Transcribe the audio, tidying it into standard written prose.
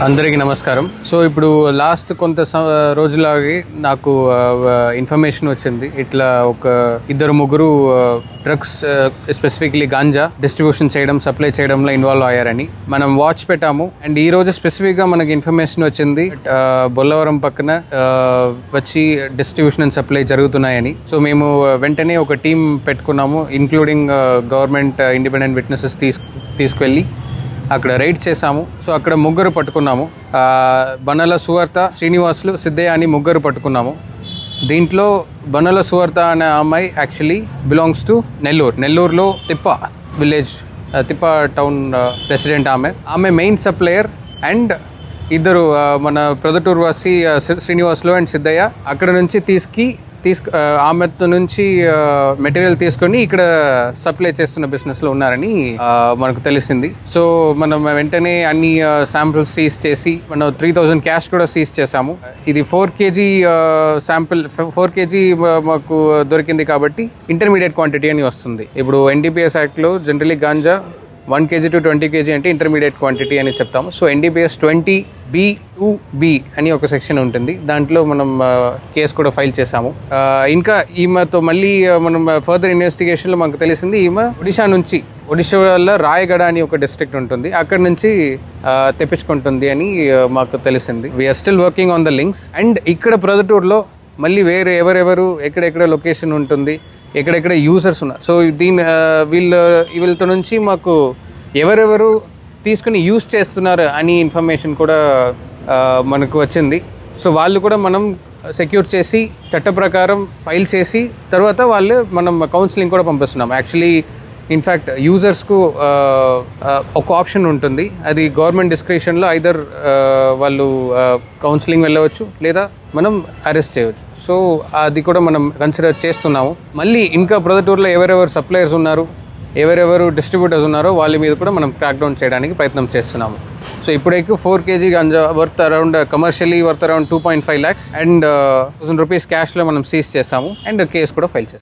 అందరికీ నమస్కారం. సో ఇప్పుడు లాస్ట్ కొంత రోజులాగి నాకు ఇన్ఫర్మేషన్ వచ్చింది, ఇట్లా ఒక ఇద్దరు ముగ్గురు డ్రగ్స్ స్పెసిఫిక్లీ గాంజా డిస్ట్రిబ్యూషన్ చేయడం, సప్లై చేయడంలో ఇన్వాల్వ్ అయ్యారని మనం వాచ్ పెట్టాము. అండ్ ఈ రోజు స్పెసిఫిక్గా మనకి ఇన్ఫర్మేషన్ వచ్చింది బొల్లవరం పక్కన వచ్చి డిస్ట్రిబ్యూషన్ అండ్ సప్లై జరుగుతున్నాయని. సో మేము వెంటనే ఒక టీం పెట్టుకున్నాము, ఇంక్లూడింగ్ గవర్నమెంట్ ఇండిపెండెంట్ విట్నెసెస్ తీసుకువెళ్ళి అక్కడ రైడ్ చేశాము. సో అక్కడ ముగ్గురు పట్టుకున్నాము. బనల సువర్త, శ్రీనివాసులు, సిద్ధయ్య అని ముగ్గురు పట్టుకున్నాము. దీంట్లో బనల సువర్త అనే అమ్మాయి యాక్చువల్లీ బిలాంగ్స్ టు నెల్లూరులో తిప్ప విలేజ్, తిప్ప టౌన్ ప్రెసిడెంట్. ఆమె మెయిన్ సప్లయర్. అండ్ ఇద్దరు మన ప్రొదటూరు వాసి శ్రీనివాసులు అండ్ సిద్ధయ్య అక్కడ నుంచి ఆమె నుంచి మెటీరియల్ తీసుకొని ఇక్కడ సప్లై చేస్తున్న బిజినెస్లో ఉన్నారని మనకు తెలిసింది. సో మనం వెంటనే అన్ని శాంపిల్స్ సీజ్ చేసి మనం 3000 క్యాష్ కూడా సీజ్ చేశాము. ఇది 4 kg శాంపిల్, 4 kg మాకు దొరికింది కాబట్టి ఇంటర్మీడియట్ క్వాంటిటీ అని వస్తుంది. ఇప్పుడు NDPS యాక్ట్లో generally ganja 1 kg to 20 kg అంటే ఇంటర్మీడియట్ క్వాంటిటీ అని చెప్తాము. సో NDPS 20B అని ఒక సెక్షన్ ఉంటుంది, దాంట్లో మనం కేసు కూడా ఫైల్ చేశాము. ఇంకా ఈమెతో మళ్ళీ మనం ఫర్దర్ ఇన్వెస్టిగేషన్లో మనకు తెలిసింది ఈమె ఒడిషా వల్ల రాయగడ అని ఒక డిస్ట్రిక్ట్ ఉంటుంది, అక్కడ నుంచి తెప్పించుకుంటుంది అని మాకు తెలిసింది. We're still working on the links. And ఇక్కడ ప్రొదటూరులో మళ్ళీ వేరే ఎవరెవరు ఎక్కడెక్కడ లొకేషన్ ఉంటుంది, ఎక్కడెక్కడ యూజర్స్ ఉన్నారు. సో వీళ్ళతో నుంచి మాకు ఎవరెవరు తీసుకుని యూజ్ చేస్తున్నారు అని ఇన్ఫర్మేషన్ కూడా మనకు వచ్చింది. సో వాళ్ళు కూడా మనం సెక్యూర్ చేసి చట్ట ప్రకారం ఫైల్ చేసి తర్వాత మనం కౌన్సిలింగ్ కూడా పంపిస్తున్నాం. యాక్చువల్లీ ఇన్ఫ్యాక్ట్ యూజర్స్కు ఒక ఆప్షన్ ఉంటుంది, అది గవర్నమెంట్ డిస్క్రిప్షన్లో ఐదర్ వాళ్ళు కౌన్సిలింగ్ వెళ్ళవచ్చు లేదా మనం అరెస్ట్ చేయవచ్చు. సో అది కూడా మనం కన్సిడర్ చేస్తున్నాము. మళ్ళీ ఇంకా ప్రొదటూరులో ఎవరెవరు సప్లయర్స్ ఉన్నారు, ఎవరెవరు డిస్ట్రిబ్యూటర్స్ ఉన్నారో వాళ్ళ మీద కూడా మనం క్రాక్ డౌన్ చేయడానికి ప్రయత్నం చేస్తున్నాము. సో ఇప్పుడైతే 4 kg ganja commercially worth around 2.5 lakhs and ₹1000 క్యాష్లో మనం సీజ్ చేస్తాము అండ్ కేసు కూడా ఫైల్ చేస్తాము.